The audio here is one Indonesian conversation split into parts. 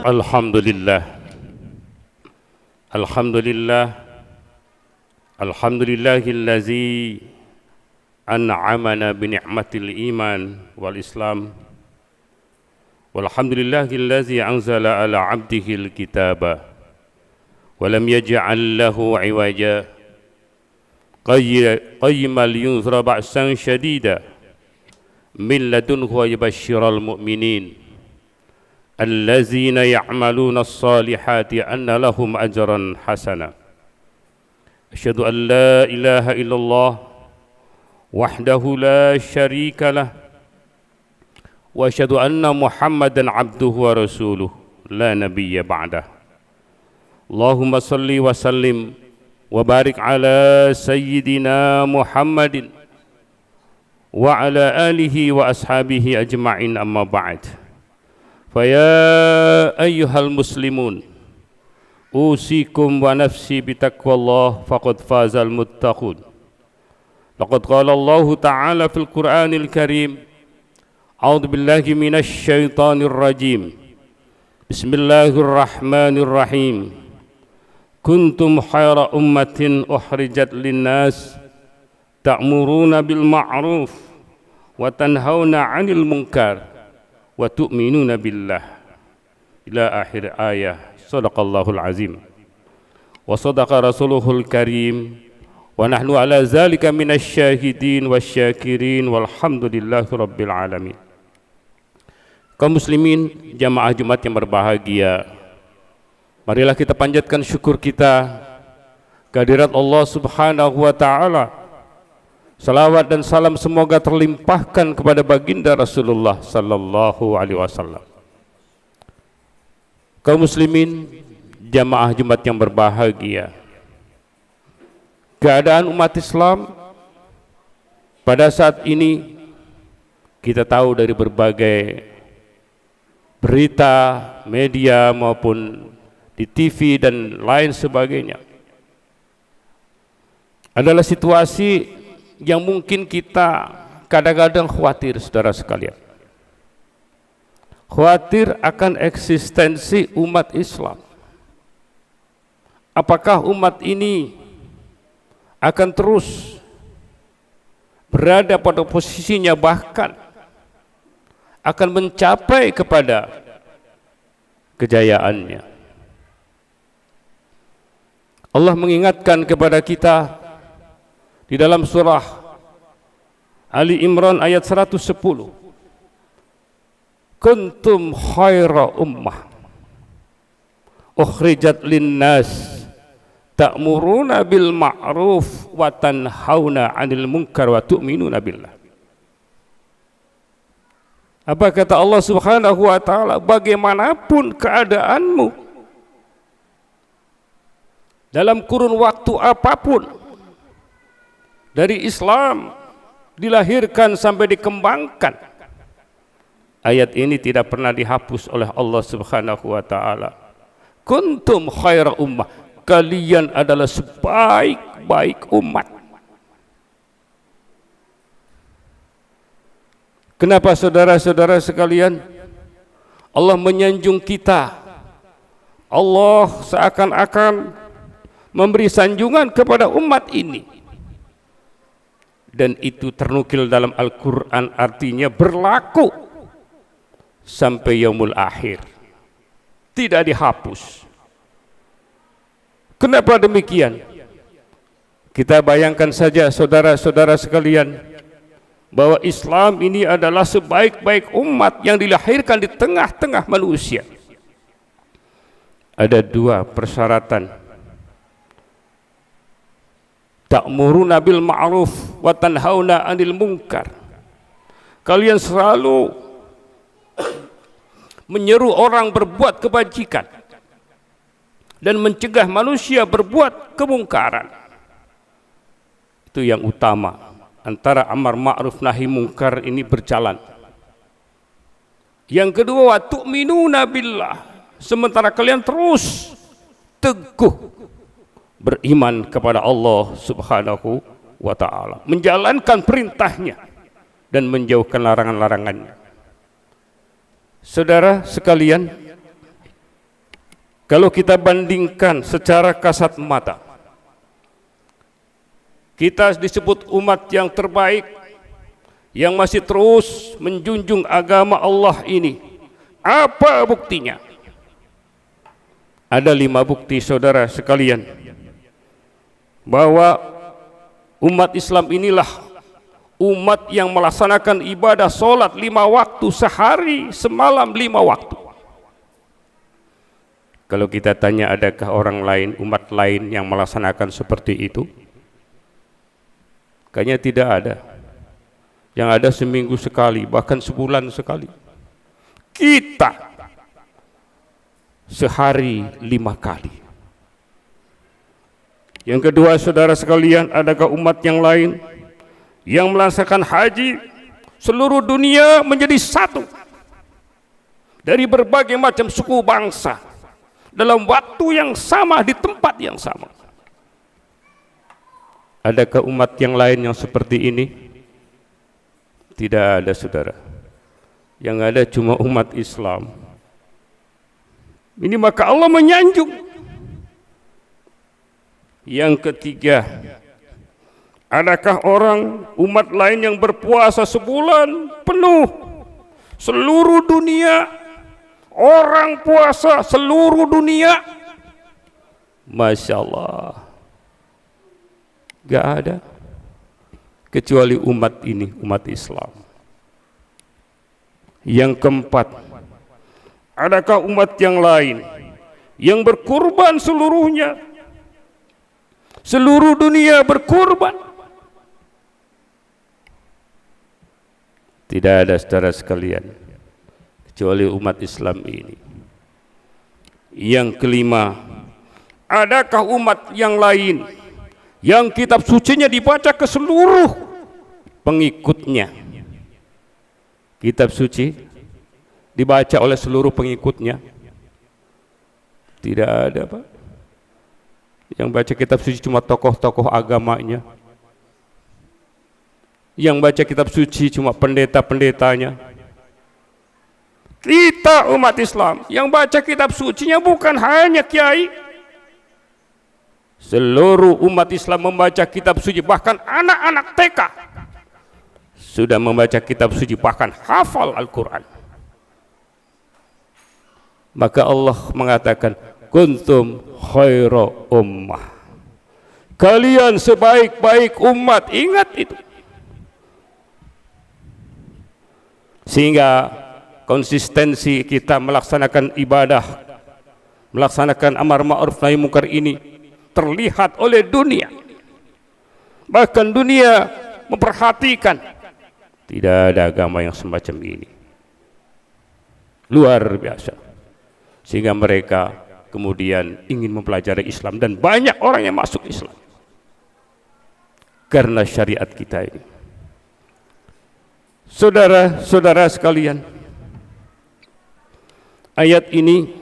Alhamdulillah, Alhamdulillah, Alhamdulillahillazi an'amana bi ni'matil iman wal islam. Walhamdulillahillazi anzala ala 'abdihil kitaba wa lam yaj'al lahu 'iwaja qayyiman liyunzira ba'san shadida min ladunhu wa yubashshiral mu'minin allazina ya'maluna as-salihati anna lahum ajran hasana. Asyhadu an la ilaha illallah wahdahu la syarika lah wa asyhadu anna Muhammadan abduhu wa rasuluh la nabiyya ba'dah. Allahumma salli wa sallim wa barik ala sayyidina Muhammadin wa ala alihi wa ashabihi ajma'in, amma ba'd. Faya ayyuhal muslimun, usikum wa nafsi bitaqwallah faqad fazal muttaqun. Laqad qala Allah ta'ala fil Qur'anil Karim, a'udzu billahi minasy syaithanir rajim. Bismillahirrahmanirrahim. Kuntum khayra ummatin ukhrijat linnas ta'muruna bil ma'ruf wa tanhauna 'anil munkar wa tu'minuna billah, ila akhir ayah. Sadaqallahul azim wa sadaqa rasuluhul karim wa nahnu ala zalika minasy syahidin wasyakirin walhamdulillahi rabbil alamin. Kaum muslimin, jamaah Jumat yang berbahagia, marilah kita panjatkan syukur kita kehadirat Allah Subhanahu wa taala. Salawat dan salam semoga terlimpahkan kepada baginda Rasulullah sallallahu alaihi wasallam. Kaum muslimin, jamaah Jumat yang berbahagia, keadaan umat Islam pada saat ini kita tahu dari berbagai berita, media maupun di TV dan lain sebagainya, adalah situasi yang mungkin kita kadang-kadang khawatir, saudara sekalian. Khawatir akan eksistensi umat Islam. Apakah umat ini akan terus berada pada posisinya, bahkan akan mencapai kepada kejayaannya? Allah mengingatkan kepada kita di dalam surah Ali Imran ayat 110, kuntum khaira ummah ukhrijat linnas ta'muruna bil ma'ruf wa tanhauna 'anil munkar wa tu'minuna billah. Apa kata Allah Subhanahu wa taala? Bagaimanapun keadaanmu, dalam kurun waktu apapun, dari Islam dilahirkan sampai dikembangkan, ayat ini tidak pernah dihapus oleh Allah Subhanahu wa taala. Kuntum khaira ummah, kalian adalah sebaik-baik umat. Kenapa saudara-saudara sekalian Allah menyanjung kita? Allah seakan-akan memberi sanjungan kepada umat ini, dan itu ternukil dalam Al-Quran, artinya berlaku sampai yaumul akhir, tidak dihapus. Kenapa demikian? Kita bayangkan saja, saudara-saudara sekalian, bahwa Islam ini adalah sebaik-baik umat yang dilahirkan di tengah-tengah manusia. Ada dua persyaratan: ta'muruna bil ma'ruf wa tanhauna 'anil munkar. Kalian selalu menyeru orang berbuat kebajikan dan mencegah manusia berbuat kemungkaran. Itu yang utama. Antara amar ma'ruf nahi munkar ini berjalan. Yang kedua, wa tu'minuna billah. Sementara kalian terus teguh beriman kepada Allah Subhanahu wa ta'ala, menjalankan perintahnya dan menjauhkan larangan-larangannya. Saudara sekalian, Kalau kita bandingkan secara kasat mata, kita disebut umat yang terbaik, yang masih terus menjunjung agama Allah ini. Apa buktinya? Ada 5 bukti, saudara sekalian, bahwa umat Islam inilah umat yang melaksanakan ibadah solat 5 waktu sehari, semalam 5 waktu. Kalau kita tanya adakah orang lain, umat lain yang melaksanakan seperti itu? Kayaknya tidak ada. Yang ada seminggu sekali, bahkan sebulan sekali. Kita sehari 5 kali. Yang kedua, saudara sekalian, adakah umat yang lain yang melaksanakan haji seluruh dunia menjadi satu dari berbagai macam suku bangsa dalam waktu yang sama, di tempat yang sama? Adakah umat yang lain yang seperti ini? Tidak ada, saudara. Yang ada cuma umat Islam. Ini maka Allah menyanjung. Yang ketiga, adakah orang umat lain yang berpuasa sebulan penuh? Seluruh dunia orang puasa, seluruh dunia. Masya Allah, gak ada kecuali umat ini, umat Islam. Yang keempat, adakah umat yang lain yang berkurban seluruhnya? Seluruh dunia berkurban? Tidak ada, saudara sekalian, kecuali umat Islam ini. Yang kelima, adakah umat yang lain yang kitab sucinya dibaca ke seluruh pengikutnya? Kitab suci dibaca oleh seluruh pengikutnya? Tidak ada, Pak. Yang baca kitab suci cuma tokoh-tokoh agamanya. Yang baca kitab suci cuma pendeta-pendetanya. Kita umat Islam yang baca kitab sucinya bukan hanya kiai. Seluruh umat Islam membaca kitab suci, bahkan anak-anak TK sudah membaca kitab suci, bahkan hafal Al-Quran. Maka Allah mengatakan, kuntum khaira ummah, kalian sebaik-baik umat. Ingat itu. Sehingga konsistensi kita melaksanakan ibadah, melaksanakan amar ma'ruf nahi munkar ini terlihat oleh dunia. Bahkan dunia memperhatikan. Tidak ada agama yang semacam ini. Luar biasa. Sehingga mereka kemudian ingin mempelajari Islam, dan banyak orang yang masuk Islam karena syariat kita ini. Saudara-saudara sekalian, ayat ini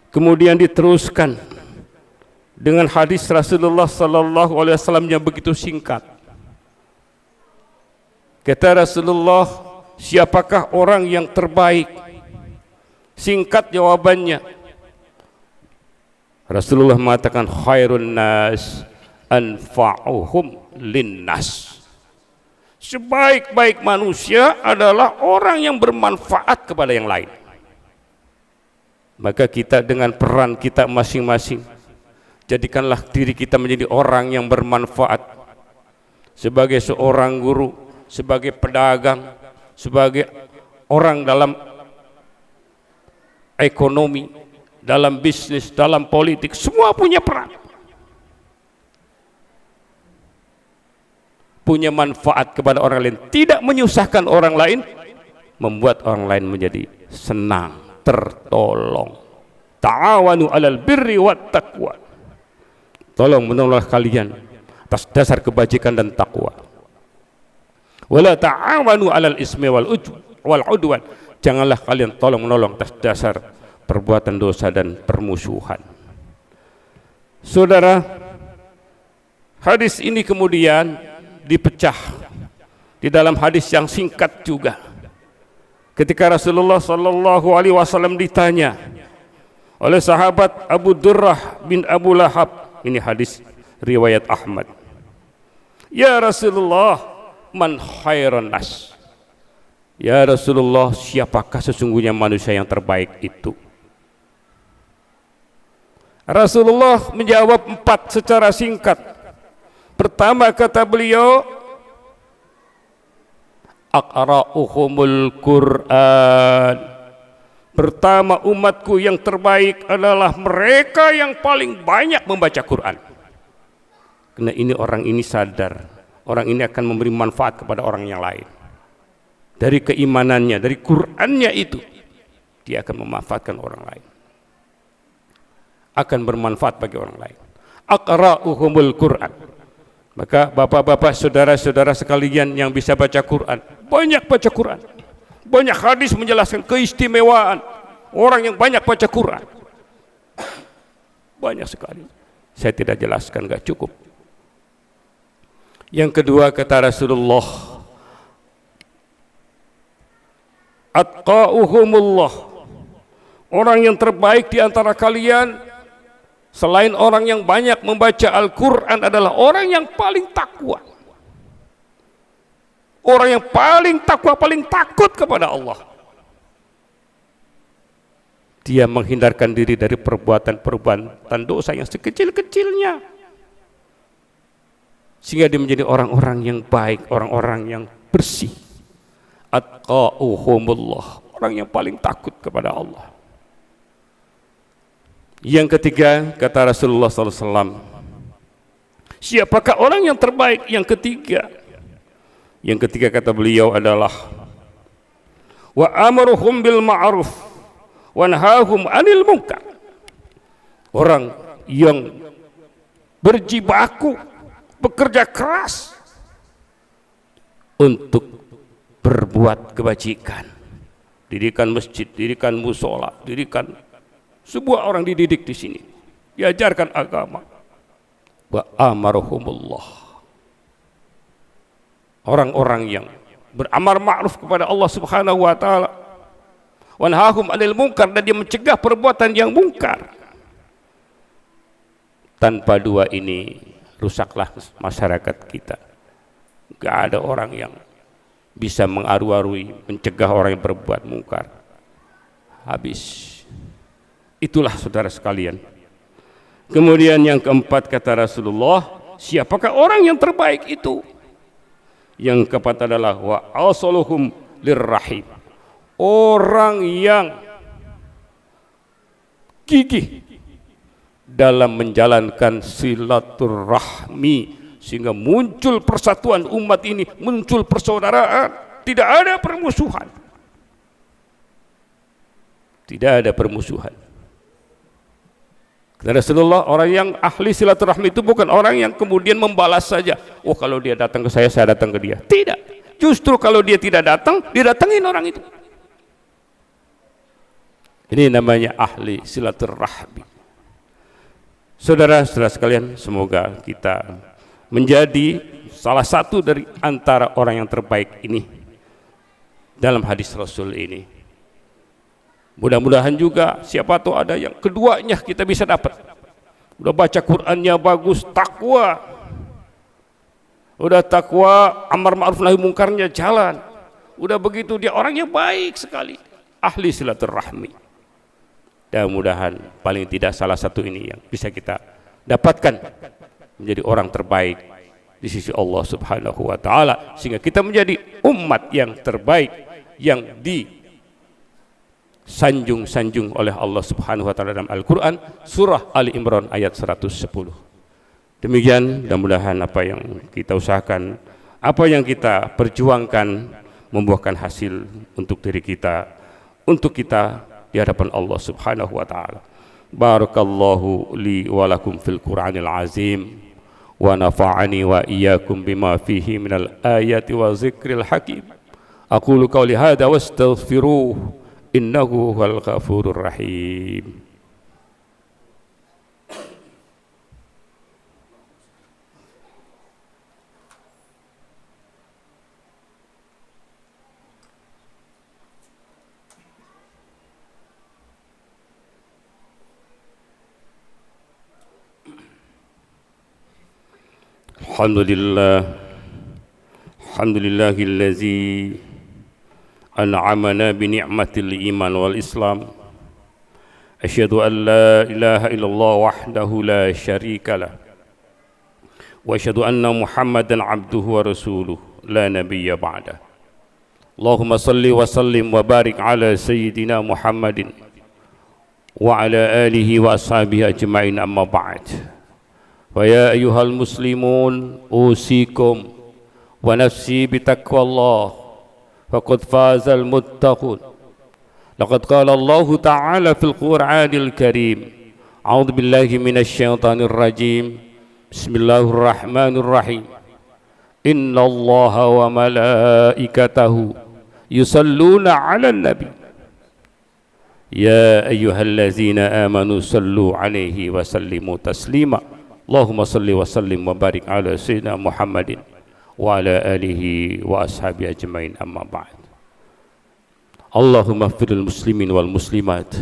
kemudian diteruskan dengan hadis Rasulullah sallallahu alaihi wasallam yang begitu singkat. Kata Rasulullah, siapakah orang yang terbaik? Singkat jawabannya. Rasulullah mengatakan, khairun nas anfa'uhum linnas. Sebaik-baik manusia adalah orang yang bermanfaat kepada yang lain. Maka kita dengan peran kita masing-masing, jadikanlah diri kita menjadi orang yang bermanfaat. Sebagai seorang guru, sebagai pedagang, sebagai orang dalam ekonomi, dalam bisnis, dalam politik, semua punya peran, punya manfaat kepada orang lain, tidak menyusahkan orang lain, membuat orang lain menjadi senang, tertolong. Ta'awanu 'alal birri wat taqwa. Tolong menolong kalian atas dasar kebajikan dan takwa. Wala ta'awanu 'alal ismi wal udwan. Janganlah kalian tolong menolong atas dasar perbuatan dosa dan permusuhan. Saudara, hadis ini kemudian dipecah di dalam hadis yang singkat juga. Ketika Rasulullah sallallahu alaihi wasallam ditanya, oleh sahabat Abu Durrah bin Abu Lahab. Ini hadis riwayat Ahmad. Ya Rasulullah, man khairan nas. Ya Rasulullah, siapakah sesungguhnya manusia yang terbaik itu? Rasulullah menjawab 4 secara singkat. Pertama kata beliau, aqra'uhumul Qur'an. Pertama, umatku yang terbaik adalah mereka yang paling banyak membaca Quran. Karena ini orang ini sadar, orang ini akan memberi manfaat kepada orang yang lain. Dari keimanannya, dari Qur'annya itu, dia akan memanfaatkan orang lain. Akan bermanfaat bagi orang lain. Aqra'uhumul Qur'an. Maka bapak-bapak, saudara-saudara sekalian yang bisa baca Quran, banyak baca Quran. Banyak hadis menjelaskan keistimewaan orang yang banyak baca Quran. Banyak sekali. Saya tidak jelaskan, gak cukup. Yang kedua kata Rasulullah, atqa'uhumullah. Orang yang terbaik di antara kalian selain orang yang banyak membaca Al-Quran adalah orang yang paling takwa. Orang yang paling takwa, paling takut kepada Allah. Dia menghindarkan diri dari perbuatan-perbuatan dosa yang sekecil-kecilnya, sehingga dia menjadi orang-orang yang baik, orang-orang yang bersih. Atqa'uhumullah, orang yang paling takut kepada Allah. Yang ketiga kata Rasulullah SAW, siapakah orang yang terbaik? Yang ketiga kata beliau adalah wa amruhum bil ma'ruf wa nahahum 'anil munkar. Orang yang berjibaku, bekerja keras untuk berbuat kebajikan. Dirikan masjid, dirikan musola, dirikan sebuah orang dididik di sini, diajarkan agama. Wa amaruhumullah. Orang-orang yang beramar ma'ruf kepada Allah Subhanahu wa taala, wa nahahum 'anil munkar, dan dia mencegah perbuatan yang mungkar. Tanpa dua ini rusaklah masyarakat kita. Enggak ada orang yang bisa mengaru-arui mencegah orang yang berbuat mungkar. Habis. Itulah saudara sekalian. Kemudian yang keempat kata Rasulullah, siapakah orang yang terbaik itu? Yang keempat adalah wa asaluhum lirrahim. Orang yang gigih dalam menjalankan silaturahmi, sehingga muncul persatuan umat ini, muncul persaudaraan, tidak ada permusuhan. Tidak ada permusuhan. Kata Rasulullah, orang yang ahli silaturahmi itu bukan orang yang kemudian membalas saja. Oh, kalau dia datang ke saya datang ke dia. Tidak. Justru kalau dia tidak datang, didatengin orang itu. Ini namanya ahli silaturahmi. Saudara-saudara sekalian, semoga kita menjadi salah satu dari antara orang yang terbaik ini dalam hadis Rasul ini. Mudah-mudahan juga siapa tahu ada yang keduanya kita bisa dapat. Udah baca Qur'annya bagus, takwa. Udah takwa, amar ma'ruf nahi mungkarnya jalan. Udah begitu dia orang yang baik sekali, ahli silaturahmi. Dan mudahan paling tidak salah satu ini yang bisa kita dapatkan menjadi orang terbaik di sisi Allah Subhanahu wa taala, sehingga kita menjadi umat yang terbaik yang sanjung-sanjung oleh Allah Subhanahu wa taala dalam Al-Qur'an, surah Ali Imran ayat 110. Demikian, mudah-mudahan apa yang kita usahakan, apa yang kita perjuangkan membuahkan hasil untuk diri kita, untuk kita di hadapan Allah Subhanahu wa taala. Barakallahu li wa lakum fil Qur'anil azim wa nafa'ani wa iyyakum bima fihi minal ayati wa zikril hakim. Aqulu qawli hadza wastaghfiruh innahu huwal ghafurur rahim. الحمد لله الذي أنعمنا بنعمة الإيمان والإسلام. أشهد أن لا إله إلا الله وحده لا شريك له، وأشهد أن محمدا عبده ورسوله لا نبي بعده. اللهم صل وسلم وبارك على سيدنا محمد وعلى آله وأصحابه أجمعين، أما بعد. فيا أيها المسلمون أوصيكم ونفسي بتقوى الله، فقد فاز المتقون. لقد قال الله تعالى في القرآن الكريم: أعوذ بالله من الشيطان الرجيم، بسم الله الرحمن الرحيم. إن الله وملائكته يصلون على النبي يا أيها الذين آمنوا صلوا عليه وسلموا تسليما. اللهم صل وسلم وبارك على سيدنا محمد وعلى آله وأصحابه أجمعين، أما بعد. اللهم اغفر للمسلمين والمسلمات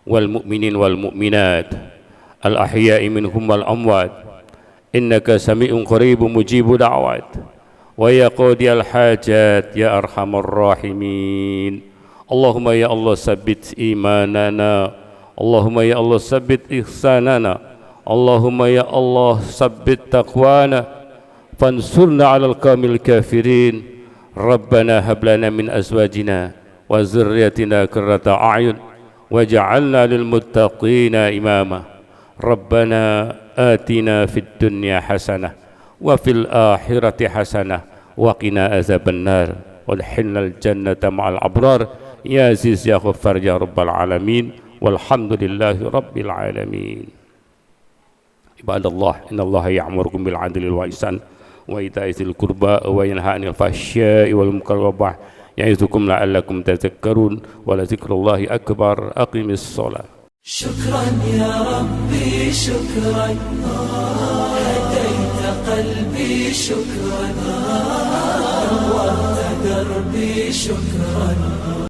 والمؤمنين والمؤمنات الأحياء منهم والأموات، إنك سميع قريب مجيب دعوات ويا قاضي الحاجات يا أرحم الراحمين. اللهم يا الله ثبت إيماننا، اللهم يا الله ثبت إحساننا، اللهم يا الله ثبت تقوانا، فانصرنا على القوم الكافرين. ربنا هب لنا من أزواجنا وذريتنا قرة أعين واجعلنا للمتقين إماما. ربنا آتنا في الدنيا حسنة وفي الآخرة حسنة وقنا عذاب النار وادخلنا الجنة مع الأبرار يا عزيز يا غفار يا رب العالمين، والحمد لله رب العالمين. عباد الله، إن الله يأمركم بالعدل والإحسان وإيتاء ذي القربى وينهى عن الفحشاء والمنكر والبغي يعظكم لعلكم تذكرون، ولذكر الله أكبر. أقم الصلاة. شكرا يا ربي شكرا، هديت قلبي شكرا، نورت دربي شكرا.